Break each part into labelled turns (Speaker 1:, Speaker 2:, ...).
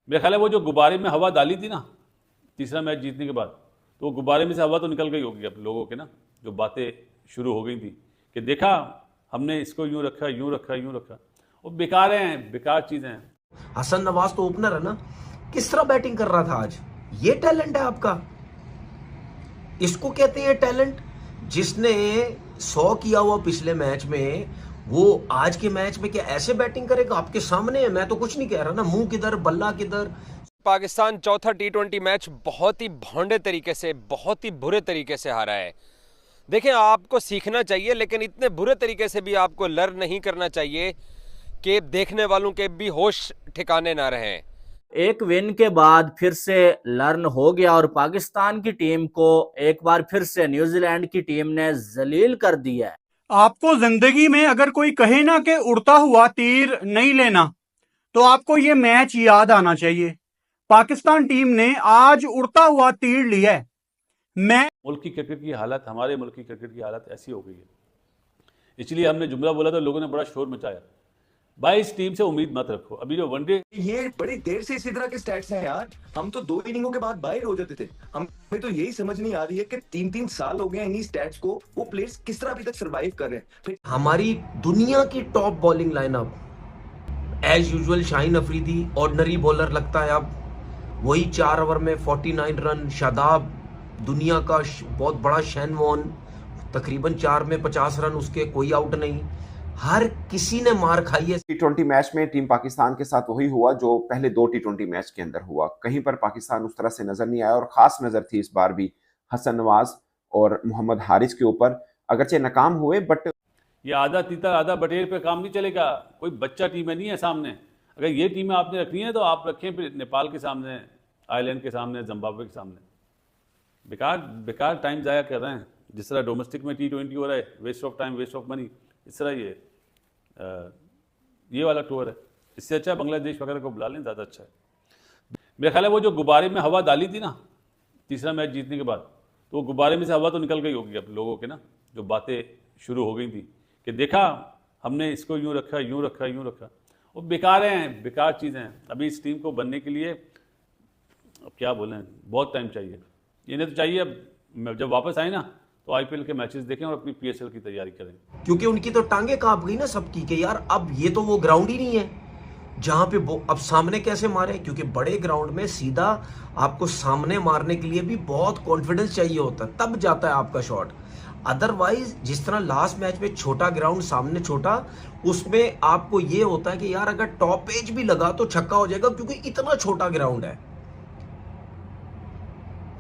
Speaker 1: मेरा ख्याल है वो जो गुब्बारे में हवा डाली थी ना तीसरा मैच जीतने के बाद, तो वो गुब्बारे में से हवा तो निकल गई होगी अब लोगों के ना, जो बातें शुरू हो गई थी कि देखा हमने इसको यूं रखा यूं रखा यूं रखा, वो बेकार हैं, बेकार चीज़ें हैं।
Speaker 2: हसन नवाज तो ओपनर है ना, किस तरह बैटिंग कर रहा था आज। ये टैलेंट है आपका, इसको कहते हैं टैलेंट। जिसने 100 किया हुआ पिछले मैच में, वो आज के मैच में क्या ऐसे बैटिंग करेगा? आपके सामने है, मैं तो कुछ नहीं कह रहा ना, मुंह किधर बल्ला किधर।
Speaker 3: पाकिस्तान चौथा टी20 मैच बहुत ही भौंडे तरीके से, बहुत ही बुरे तरीके से हारा है। देखें, आपको सीखना चाहिए, लेकिन इतने बुरे तरीके से भी आपको लर्न नहीं करना चाहिए कि देखने वालों के भी होश ठिकाने ना रहें।
Speaker 4: एक विन के बाद फिर से लर्न हो गया और पाकिस्तान की टीम को एक बार फिर से न्यूजीलैंड की टीम ने जलील कर दिया है।
Speaker 5: आपको जिंदगी में अगर कोई कहे ना कि उड़ता हुआ तीर नहीं लेना, तो आपको ये मैच याद आना चाहिए। पाकिस्तान टीम ने आज उड़ता हुआ तीर लिया है।
Speaker 1: मुल्क की क्रिकेट की हालत, हमारे मुल्क की क्रिकेट की हालत ऐसी हो गई है, इसलिए हमने जुमला बोला था, लोगों ने बड़ा शोर मचाया। भाई इस टीम से उम्मीद मत रखो। अभी जो वनडे,
Speaker 6: ये बड़ी देर से इसी तरह के स्टैट्स हैं यार। हम तो 2 इनिंगों के बाद बाहर हो जाते थे। हमें तो यही समझ नहीं आ रही है कि 3-3 साल हो गए इन्हीं स्टैट्स को, वो प्लेयर्स किस तरह अभी तक सरवाइव कर रहे हैं। फिर
Speaker 2: हमारी दुनिया की top bowling lineup as usual, Shaheen Afridi ordinary bowler लगता है अब, वही 4 ओवर में 49 रन। शादाब दुनिया का बहुत बड़ा शैन वॉन, तकरीबन 4 में 50 रन उसके, कोई आउट नहीं। हर किसी ने मार खाई है।
Speaker 7: टी20 मैच में टीम पाकिस्तान के साथ वही हुआ जो पहले 2 टी20 मैच के अंदर हुआ। कहीं पर पाकिस्तान उस तरह से नजर नहीं आया और खास नजर थी इस बार भी हसन नवाज और मोहम्मद हारिस के ऊपर। अगरचे नाकाम हुए, बट
Speaker 1: ये आधा तीतर आधा बटेर पे काम नहीं चलेगा। कोई बच्चा टीमें नहीं है सामने। अगर ये टीमें आपने रखनी है तो आप रखें फिर नेपाल के सामने, आयरलैंड के सामने, जिम्बाब्वे के सामने। बेकार बेकार टाइम ज़ाया कर रहे हैं। जिस तरह डोमेस्टिक में टी20 हो रहा है, waste of time waste of money, इस तरह ये वाला टूर है। इससे अच्छा बांग्लादेश वगैरह को बुला लें, ज़्यादा अच्छा है। मेरा ख्याल है वो जो गुब्बारे में हवा डाली थी ना तीसरा मैच जीतने के बाद, तो वो गुब्बारे में से हवा तो निकल गई होगी अब लोगों के ना, जो बातें शुरू हो गई थी कि देखा हमने इसको यूं रखा यूं रखा यूं रखा, वो बेकार हैं, बेकार चीज़ें हैं। अभी इस टीम को बनने के लिए अब क्या बोलें, बहुत टाइम चाहिए। इन्हें तो चाहिए अब जब वापस आए ना तो आईपीएल के मैचेस देखें और अपनी पीएसएल की तैयारी करें,
Speaker 2: क्योंकि उनकी तो टांगे कांप गई ना सबकी कि यार अब ये तो वो ग्राउंड ही नहीं है जहां पे अब सामने कैसे मारे। क्योंकि बड़े ग्राउंड में सीधा आपको सामने मारने के लिए भी बहुत कॉन्फिडेंस चाहिए होता है, तब जाता है आपका शॉट। अदरवाइज जिस तरह लास्ट मैच में छोटा ग्राउंड, सामने छोटा, उसमें आपको ये होता है कि यार अगर टॉप एज भी लगा तो छक्का हो जाएगा, क्योंकि इतना छोटा ग्राउंड है।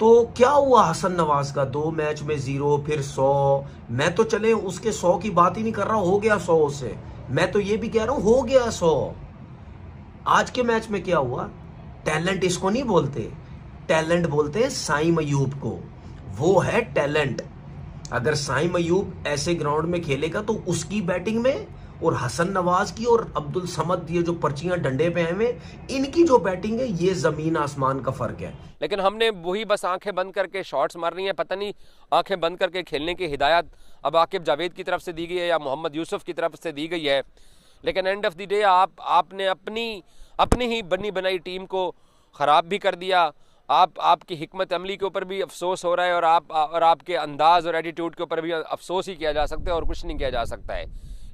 Speaker 2: तो क्या हुआ हसन नवाज का? 2 मैच में 0, फिर 100। मैं तो चले उसके 100 की बात ही नहीं कर रहा, हो गया 100 उससे। मैं तो ये भी कह रहा हूं हो गया 100। आज के मैच में क्या हुआ? टैलेंट इसको नहीं बोलते, टैलेंट बोलते हैं साइम अयूब को। वो है टैलेंट। अगर साइम अयूब ऐसे ग्राउंड में खेलेगा तो उसकी बैटिंग में, और हसन नवाज की और अब्दुल समद, ये जो पर्चियां डंडे पे आए हुए, इनकी जो बैटिंग है, ये जमीन आसमान का फर्क है।
Speaker 3: लेकिन हमने वही बस आंखें बंद करके शॉट्स मारनी है। पता नहीं आंखें बंद करके खेलने की हिदायत अब आकिब जावेद की तरफ से दी गई है या मोहम्मद यूसुफ की तरफ से दी गई है। लेकिन एंड ऑफ द डे आपने अपनी ही बनी बनाई टीम को ख़राब भी कर दिया। आपकी हिकमत अमली के ऊपर भी अफसोस हो रहा है और आपके अंदाज़ और एटीट्यूड के ऊपर भी अफसोस ही किया जा सकता है और कुछ नहीं किया जा सकता है।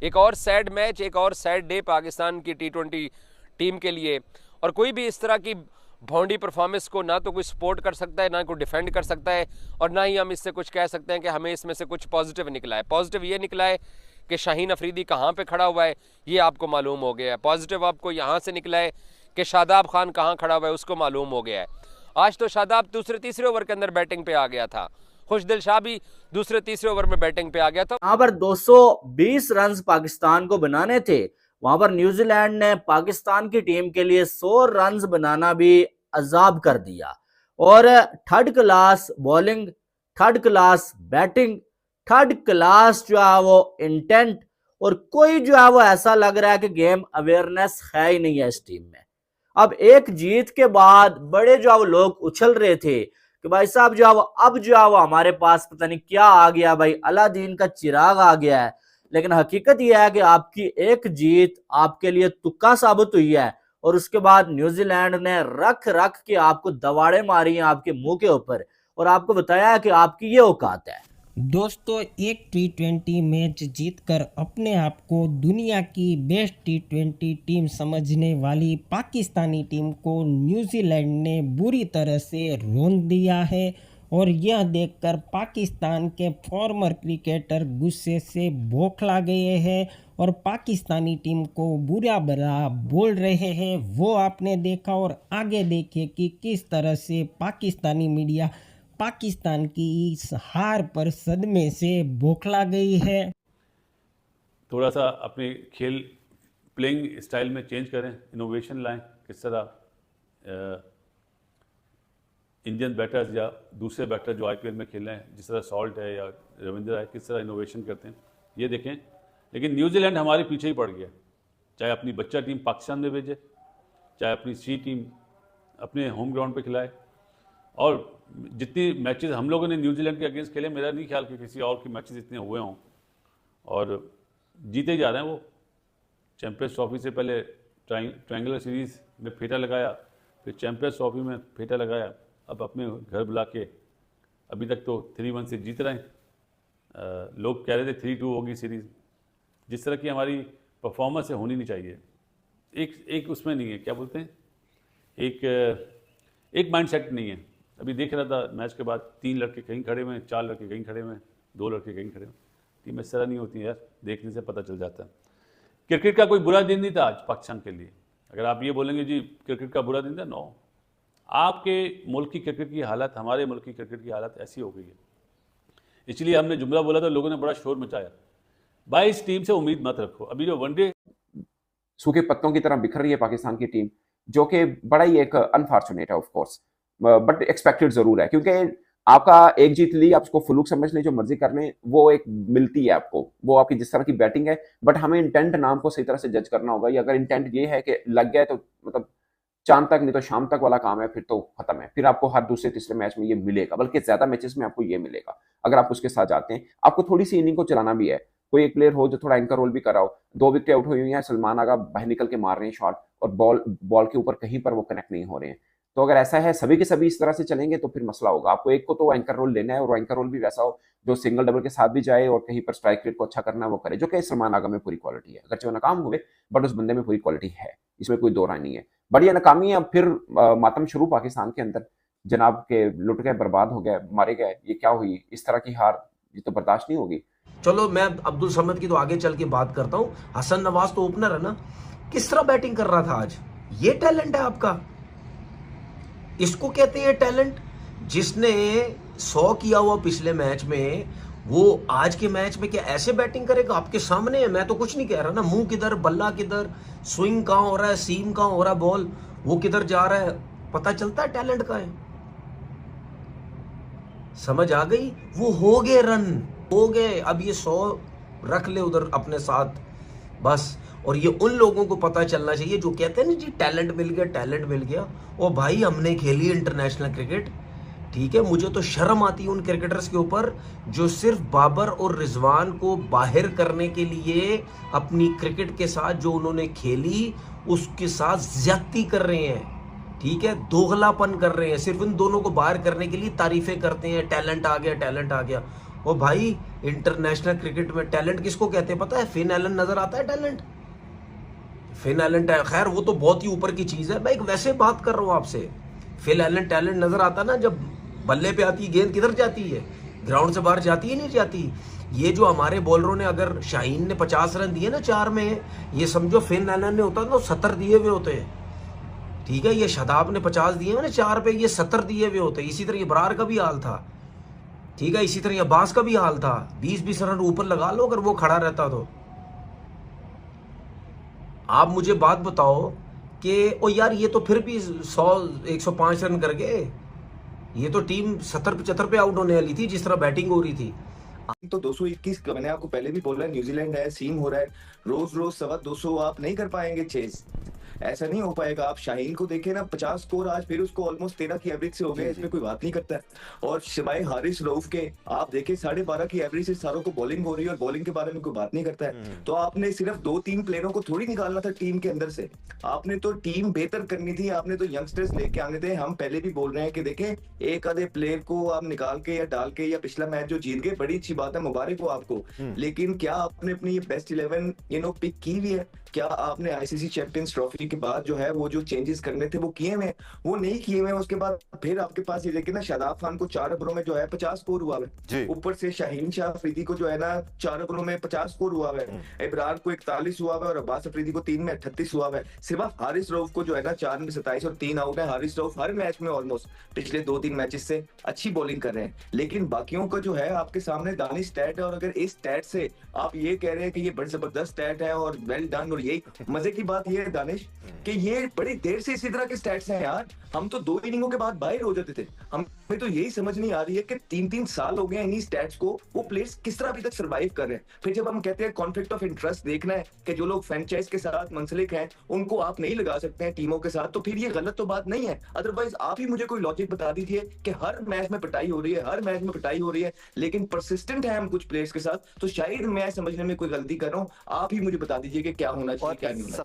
Speaker 3: एक और सैड मैच, एक और सैड डे पाकिस्तान की टी20 टीम के लिए। और कोई भी इस तरह की भौंडी परफॉर्मेंस को ना तो कोई सपोर्ट कर सकता है, ना कोई डिफेंड कर सकता है, और ना ही हम इससे कुछ कह सकते हैं कि हमें इसमें से कुछ पॉजिटिव निकला है। पॉजिटिव ये निकला है कि शाहीन अफरीदी कहाँ पे खड़ा हुआ है ये आपको मालूम हो गया है। पॉजिटिव आपको यहाँ से निकला है कि शादाब खान कहाँ खड़ा हुआ है उसको मालूम हो गया है। आज तो शादाब दूसरे तीसरे ओवर के अंदर बैटिंग पे आ गया था, खुशदिल शाह भी दूसरे तीसरे ओवर में बैटिंग पे आ गया था।
Speaker 4: यहाँ पर 220 रन पाकिस्तान को बनाने थे, वहां पर न्यूजीलैंड ने पाकिस्तान की टीम के लिए 100 रन बनाना भी अजाब कर दिया। और third class bowling, third class batting, third class जो है वो इंटेंट, और कोई जो है वो ऐसा लग रहा है कि गेम अवेयरनेस है ही नहीं है इस टीम में। अब एक जीत के बाद बड़े जो है वो लोग उछल रहे थे कि भाई साहब जो है वो अब जो है वो हमारे पास पता नहीं क्या आ गया, भाई अलादीन का चिराग आ गया है। लेकिन हकीकत यह है कि आपकी एक जीत आपके लिए तुक्का साबित हुई है और उसके बाद न्यूजीलैंड ने रख रख के आपको दवाड़े मारी हैं आपके मुंह के ऊपर और आपको बताया कि आपकी ये औकात है।
Speaker 8: दोस्तों, एक T20 मैच जीतकर अपने आप को दुनिया की बेस्ट T20 टीम समझने वाली पाकिस्तानी टीम को न्यूजीलैंड ने बुरी तरह से रौंद दिया है और यह देखकर पाकिस्तान के फॉर्मर क्रिकेटर गुस्से से बौखला गए हैं और पाकिस्तानी टीम को बुरा भला बोल रहे हैं। वो आपने देखा और आगे देखिए कि किस तरह से पाकिस्तानी मीडिया पाकिस्तान की इस हार पर सदमे से बौखला गई है।
Speaker 1: थोड़ा सा अपने खेल प्लेइंग स्टाइल में चेंज करें, इनोवेशन लाएं। किस तरह इंडियन बैटर्स या दूसरे बैटर जो आईपीएल में खेल रहे हैं, जिस तरह सॉल्ट है या रविंद्र है, किस तरह इनोवेशन करते हैं ये देखें। लेकिन न्यूजीलैंड हमारे पीछे ही पड़ गया, चाहे अपनी बच्चा टीम पाकिस्तान में भेजे, चाहे अपनी सी टीम अपने होम ग्राउंड पे खिलाए। और जितनी मैचेस हम लोगों ने न्यूजीलैंड के अगेंस्ट खेले, मेरा नहीं ख्याल कि किसी और के मैचेस इतने हुए हों, और जीते जा रहे हैं वो। चैंपियंस ट्रॉफी से पहले ट्रायंगुलर सीरीज़ में फेटा लगाया, फिर चैंपियंस ट्रॉफी में फेटा लगाया, अब अपने घर बुला के अभी तक तो 3-1 से जीत रहे हैं। लोग कह रहे थे 3-2 होगी सीरीज़। जिस तरह की हमारी परफॉर्मेंस है होनी नहीं चाहिए। एक उसमें नहीं है, क्या बोलते हैं, एक माइंडसेट नहीं है। अभी देख रहा था मैच के बाद, 3 लड़के कहीं खड़े हुए हैं, 4 लड़के कहीं खड़े हुए हैं, 2 लड़के कहीं खड़े हुए हैं। टीम इस तरह नहीं होती है यार, देखने से पता चल जाता है। क्रिकेट का कोई बुरा दिन नहीं था आज पाकिस्तान के लिए। अगर आप ये बोलेंगे जी क्रिकेट का बुरा दिन था, नो, आपके मुल्क की क्रिकेट की हालत, हमारे मुल्क की क्रिकेट की हालत ऐसी हो गई है। इसलिए हमने जुमला बोला था, लोगों ने बड़ा शोर मचाया। भाई इस टीम से उम्मीद मत रखो। अभी जो वनडे
Speaker 7: सूखे पत्तों की तरह बिखर रही है पाकिस्तान की टीम, जो कि बड़ा ही एक अनफॉर्चुनेट है ऑफ कोर्स, बट एक्सपेक्टेड जरूर है। क्योंकि आपका एक जीत ली, आप उसको फ्लूक समझ लें, जो मर्जी कर लें, वो एक मिलती है आपको, वो आपकी जिस तरह की बैटिंग है। बट हमें इंटेंट नाम को सही तरह से जज करना होगा। अगर इंटेंट ये है कि लग गया तो मतलब चांद तक नहीं तो शाम तक वाला काम है, फिर तो खत्म है। फिर आपको हर दूसरे तीसरे मैच में ये मिलेगा, बल्कि ज्यादा मैचेस में आपको ये मिलेगा अगर आप उसके साथ जाते हैं। आपको थोड़ी सी इनिंग को चलाना भी है। कोई एक प्लेयर हो जो थोड़ा एंकर रोल भी कर रहा हो। 2 विकेट आउट हुई हुई हैं, सलमान आगा बाहर निकल के मार रहे हैं शॉट, और बॉल के ऊपर कहीं पर वो कनेक्ट नहीं हो रहे हैं। तो अगर ऐसा है, सभी के सभी इस तरह से चलेंगे तो फिर मसला होगा। आपको एक को तो एंकर रोल लेना है, और एंकर रोल भी वैसा हो जो सिंगल डबल के साथ भी जाए और कहीं पर स्ट्राइक रेट को अच्छा करना वो करे, जो कि सलमान आगा में पूरी क्वालिटी है। अगर वो नाकाम हुए, बट उस बंदे में पूरी क्वालिटी है, इसमें कोई दो राय नहीं है। बढ़िया नाकामी है। अब फिर मातम शुरू पाकिस्तान के अंदर, जनाब के लुट गए, बर्बाद हो गए, मारे गए। ये क्या हुई? इस तरह की हार ये तो बर्दाश्त नहीं होगी।
Speaker 2: चलो मैं अब्दुल समद की तो आगे चल के बात करता हूं। हसन नवाज तो ओपनर है ना, किस तरह बैटिंग कर रहा था आज। ये टैलेंट है आपका, इसको कहते हैं टैलेंट। जिसने 100 किया हुआ पिछले मैच में, वो आज के मैच में क्या ऐसे बैटिंग करेगा? आपके सामने है, मैं तो कुछ नहीं कह रहा ना। मुंह किधर, बल्ला किधर, स्विंग कहां हो रहा है, सीम कहां हो रहा है, बॉल वो किधर जा रहा है, पता चलता है टैलेंट का है। समझ आ गई? वो हो गए, रन हो गए। अब ये 100 रख ले उधर अपने साथ बस। और ये उन लोगों को पता चलना चाहिए जो कहते हैं ना जी टैलेंट मिल गया, टैलेंट मिल गया। ओ भाई, हमने खेली इंटरनेशनल क्रिकेट, ठीक है। मुझे तो शर्म आती है उन क्रिकेटर्स के ऊपर जो सिर्फ बाबर और रिजवान को बाहर करने के लिए अपनी क्रिकेट के साथ जो उन्होंने खेली उसके साथ ज्यादती कर रहे हैं, ठीक है, दोगलापन कर रहे हैं। सिर्फ इन दोनों को बाहर करने के लिए तारीफें करते हैं, टैलेंट आ गया, टैलेंट आ गया। ओ भाई, इंटरनेशनल क्रिकेट में टैलेंट किसको कहते हैं पता है? फिन एलन नजर आता है टैलेंट? फिन एलन, खैर वो तो बहुत ही ऊपर की चीज है। मैं एक वैसे बात कर रहा हूं आपसे। फिन एलन टैलेंट नजर आता ना जब बल्ले पे आती, गेंद किधर जाती है? ग्राउंड से बाहर जाती है, नहीं जाती। ये जो हमारे बॉलरों ने, अगर शाहीन ने 50 रन दिए ना 4 में, ये समझो फिन एलन ने होता ना 70 दिए हुए होते हैं, ठीक है। ये शदाब ने 50 दिए ना 4 पे, ये 70 दिए हुए होते। इसी तरह इब्रार का भी हाल था, ठीक है। इसी तरह अब्बास का भी हाल था। 20-20 रन ऊपर लगा लो अगर वो खड़ा रहता तो। आप मुझे बात बताओ कि ओ यार, ये तो फिर भी 100-105 रन कर गए। ये तो टीम 70-75 पे आउट होने वाली थी जिस तरह बैटिंग हो रही थी।
Speaker 6: तो 221 का मैंने आपको पहले भी बोला, न्यूजीलैंड है, सीम हो रहा है, रोज 200 आप नहीं कर पाएंगे चेज। ऐसा नहीं हो पाएगा। आप शाहीन को देखें ना, 50 स्कोर आज फिर उसको ऑलमोस्ट 13 की एवरेज से हो गए, इसमें कोई बात नहीं करता है। और सिवाय हारिस रऊफ के आप देखें 12.5 की एवरेज से सारों को बॉलिंग हो रही है और बॉलिंग के बारे में कोई बात नहीं करता है। तो आपने सिर्फ 2-3 प्लेयरों को थोड़ी निकालना था टीम के अंदर से, आपने तो टीम बेहतर करनी थी, आपने तो यंगस्टर्स लेके आने थे। हम पहले भी बोल रहे हैं कि देखें एक आधे प्लेयर को आप निकाल के या डाल के, या पिछला मैच जो जीत गए बड़ी अच्छी बात है, मुबारक हो आपको, लेकिन क्या आपने अपनी ये बेस्ट 11 पिक की हुई है? क्या आपने आईसीसी चैंपियंस ट्रॉफी के बाद जो है वो जो चेंजेस करने थे वो किए हुए? वो नहीं किए हुए। उसके बाद फिर आपके पास ये देखिए ना, शादाब खान को 4 ओवरों में जो है 50 स्कोर हुआ है, ऊपर से शाहीन शाह अफरीदी को जो है ना 4 ओवरों में 50 स्कोर हुआ है, इब्रार को 41 हुआ है और अब्बास अफरीदी को 3 में 38 हुआ है। सिर्फ हारिस रऊफ को जो है ना 4 में 27 और 3 आउट है। हारिस रऊफ हर मैच में ऑलमोस्ट पिछले 2-3 मैचेस से अच्छी बॉलिंग कर रहे हैं, लेकिन बाकियों का जो है आपके सामने दानिश स्टैट है। और अगर इस स्टैट से आप ये कह रहे हैं कि ये बड़ी जबरदस्त स्टैट है और वेल डन, और यही मजे की बात ये है दानिश कि ये बड़ी देर से इसी तरह के स्टैट्स हैं यार। हम तो 2 इनिंगों के बाद बाहर हो जाते थे। हमें तो यही समझ नहीं आ रही है कि 3-3 साल हो गए इन्हीं स्टैट्स को, वो प्लेयर्स किस तरह अभी तक सर्वाइव कर रहे हैं। फिर जब हम कहते हैं कॉन्फ्लिक्ट ऑफ इंटरेस्ट देखना है कि जो लोग फ्रेंचाइज के साथ मुंसलिक हैं उनको आप नहीं लगा सकते हैं टीमों के साथ, तो फिर ये गलत तो बात नहीं है। अदरवाइज आप ही मुझे कोई लॉजिक बता दीजिए कि हर मैच में पिटाई हो रही है, हर मैच में पिटाई हो रही है, लेकिन परसिस्टेंट है हम कुछ प्लेयर्स के साथ, तो शायद मैं समझने में कोई गलती कर रहा हूँ। आप ही मुझे बता दीजिए कि क्या होना चाहिए क्या नहीं होना।